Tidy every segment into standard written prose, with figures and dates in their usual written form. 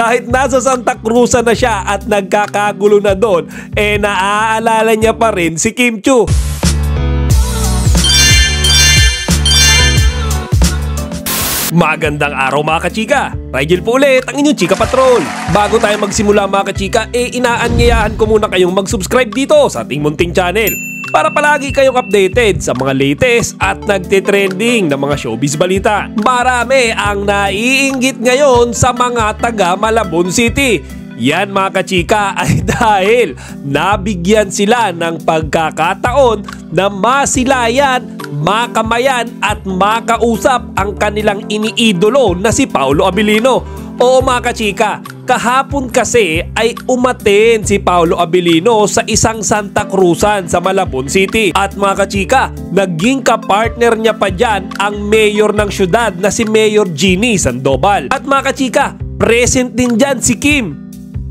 kahit nasa Santa Cruz na siya at nagkakagulo na doon, naaalala niya pa rin si Kim Chiu. Magandang araw mga kachika! Rigel po ulit ang inyong Chika Patrol. Bago tayo magsimula mga kachika, inaanyayahan ko muna kayong mag-subscribe dito sa ating munting channel para palagi kayong updated sa mga latest at nagtitrending na mga showbiz balita. Marami ang naiinggit ngayon sa mga taga Malabon City. Yan mga kachika ay dahil nabigyan sila ng pagkakataon na masilayan, makamayan at makausap ang kanilang iniidolo na si Paolo Abilino. Oo mga kachika, kahapon kasi ay umaten si Paolo Abilino sa isang Santa Cruzan sa Malabon City. At mga kachika, naging kapartner niya pa dyan ang mayor ng syudad na si Mayor Jeannie Sandoval. At mga kachika, present din dyan si Kim.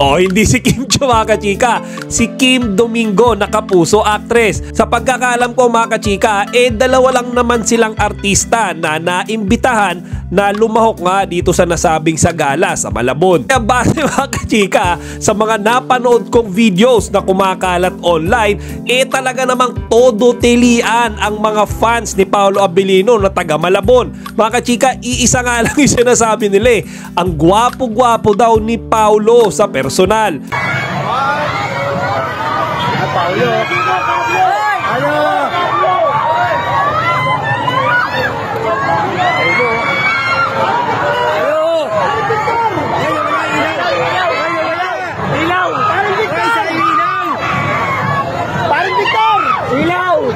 O hindi si Kim Chiu mga kachika, si Kim Domingo na Kapuso actress. Sa pagkakalam ko mga kachika, dalawa lang naman silang artista na naimbitahan na lumahok nga dito sa nasabing sa gala sa Malabon. Kaya base mga kachika, sa mga napanood kong videos na kumakalat online, talaga namang todo tilian ang mga fans ni Paolo Abilino na taga Malabon. Mga kachika, iisa nga lang yung sinasabi nila ang gwapo-gwapo daw ni Paolo sa personal. Paolo.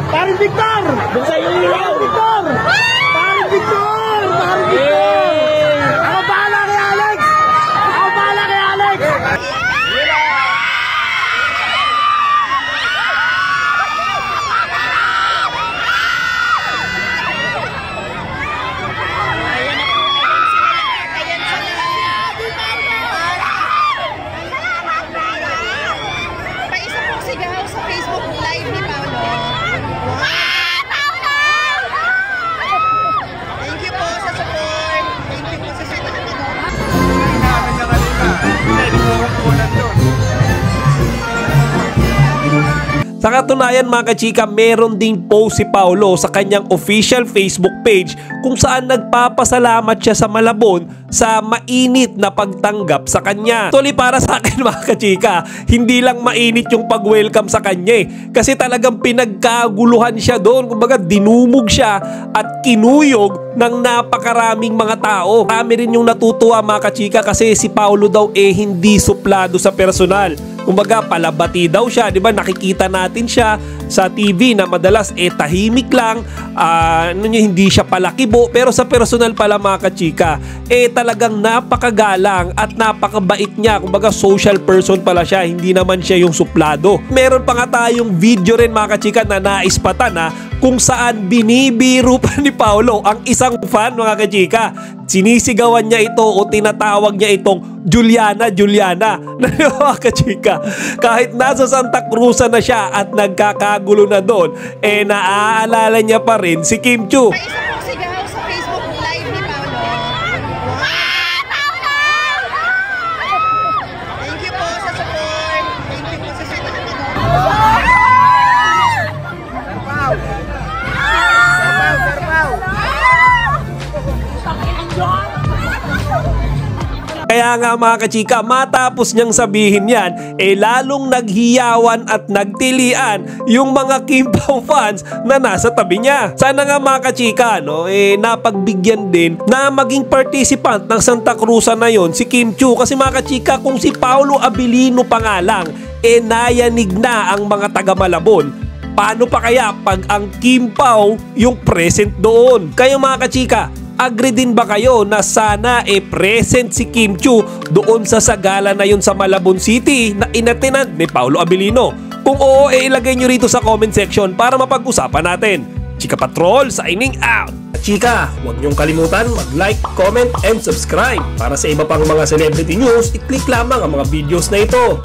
Parang Victor! Buksan yung ilaw! Victor! Parang Victor! Parang Victor! Ako bahala kay Alex! Ako bahala kay Alex! Paisa pong sigaw sa Facebook Live ni Paolo. Thank you po sa support. Thank you po sa support. Sa katunayan mga kachika, meron ding post si Paolo sa kanyang official Facebook page kung saan nagpapasalamat siya sa Malabon sa mainit na pagtanggap sa kanya. Actually para sa akin mga kachika, hindi lang mainit yung pag-welcome sa kanya kasi talagang pinagkaguluhan siya doon. Kumbaga dinumog siya at kinuyog ng napakaraming mga tao. Kami rin yung natutuwa mga kachika kasi si Paolo daw hindi suplado sa personal. Kumbaga palabati daw siya, 'di ba? Nakikita natin siya sa TV na madalas tahimik lang, hindi siya palakibo, pero sa personal pala mga kachika, talagang napakagalang at napakabait niya. Kumbaga social person pala siya, hindi naman siya yung suplado. Meron pa nga tayong video rin mga kachika na naispatan kung saan binibiro pa ni Paolo ang isang fan mga kachika. Sinisigawan niya ito o tinatawag niya itong Juliana, Juliana. Mga kachika, kahit nasa Santa Cruz na siya at nagkakagulo na doon, naaalala niya pa rin si Kim Chiu. Paisa pong sigaw sa Facebook Live ni Paolo. Thank you po sa support. Thank you po sa support. Kaya nga mga kachika, matapos niyang sabihin yan, lalong naghiyawan at nagtilian yung mga Kim Pao fans na nasa tabi niya. Sana nga mga kachika, napagbigyan din na maging participant ng Santa Cruz na yon si Kim Chiu. Kasi mga kachika, kung si Paolo Abilino pa nga lang, nayanig na ang mga taga Malabon, paano pa kaya pag ang Kim Pao yung present doon? Kayo mga kachika, agree din ba kayo na sana present si Kim Chiu doon sa sagala na yun sa Malabon City na inatenan ni Paolo Abilino? Kung oo, ilagay nyo rito sa comment section para mapag-usapan natin. Chika Patrol signing out! Chika, huwag niyong kalimutan mag-like, comment, and subscribe. Para sa iba pang mga celebrity news, i-click lamang ang mga videos na ito.